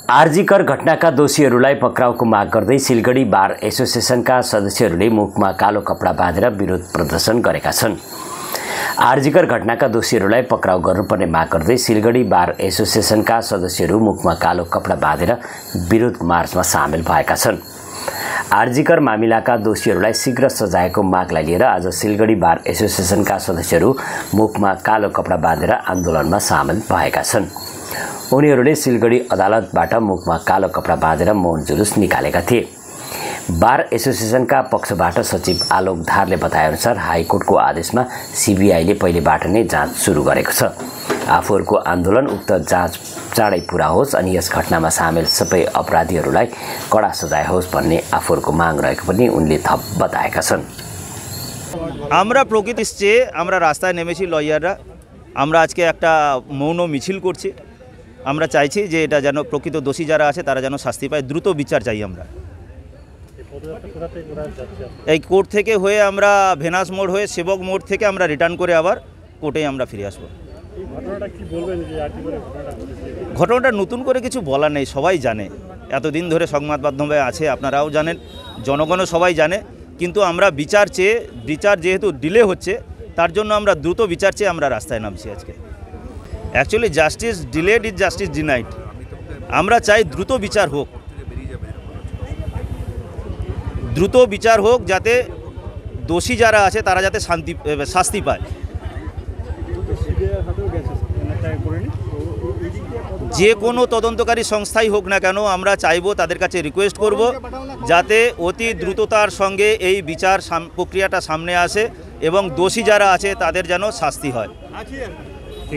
आरजीकर घटनाका दोषीहरूलाई पक्राउको माग गर्दै सिलगढी बार एसोसिएसनका सदस्यहरूले मुखमा कालो कपडा बाँधेर विरोध प्रदर्शन गरेका छन्। आरजीकर घटनाका दोषीहरूलाई पक्राउ गर्नुपर्ने माग गर्दै सिलगढी बार एसोसिएसनका सदस्यहरू मुखमा कालो कपडा बाँधेर विरोध मार्चमा सामेल भएका छन्। आरजीकर मामिलाका दोषीहरूलाई शीघ्र सजायको मागलाई लिएर आज सिलगढी बार एसोसिएसनका सदस्यहरू मुखमा कालो कपडा बाँधेर आन्दोलनमा सामेल भएका छन्। उनीहरूले सिलगढी अदालतबाट मुखमा कालो कपडा बाँधेर मौन जुलुस निकालेका थिए। बार एसोसिएसनका पक्षबाट सचिव आलोक धारले बताएअनुसार हाइकोर्टको आदेशमा सीबीआईले पहिलेबाट नै जाँच सुरु गरेको छ। आफूहरूको आन्दोलन उक्त जाँच चाँडै पूरा होस् अनि यस घटनामा सामेल सबै अपराधीहरूलाई कडा सजाय होस् भन्ने आफूहरूको माग रहेको पनि उनले थप बताएका छन्। আমরা প্রকৃত চেয়ে আমরা রাস্তায় নেমেছি লয়াররা। আমরা আজকে একটা মৌন মিছিল করছি। আমরা চাইছি যে এটা যেন প্রকৃত দোষী যারা আছে তারা যেন শাস্তি পায়, দ্রুত বিচার চাই আমরা। এই কোর্ট থেকে হয়ে আমরা ভেনাস মোড় হয়ে সেবক মোড় থেকে আমরা রিটার্ন করে আবার কোর্টে আমরা ফিরে আসবো। ঘটনাটা নতুন করে কিছু বলার নেই, সবাই জানে, এতদিন ধরে সংবাদ মাধ্যমে আছে, আপনারাও জানেন, জনগণও সবাই জানে। কিন্তু আমরা বিচার যেহেতু ডিলে হচ্ছে তার জন্য আমরা দ্রুত বিচার চেয়ে আমরা রাস্তায় নামছি আজকে। Actually justice delayed is justice denied. আমরা চাই দ্রুত বিচার হোক, দ্রুত বিচার হোক, যাতে দোষী যারা আছে তারা যাতে শাস্তি পায়। যে কোনো তদন্তকারী সংস্থাই হোক না কেন আমরা চাইবো, তাদের কাছে রিকোয়েস্ট করব যাতে অতি দ্রুততার সঙ্গে এই বিচার প্রক্রিয়াটা সামনে আসে এবং দোষী যারা আছে তাদের যেন শাস্তি হয়।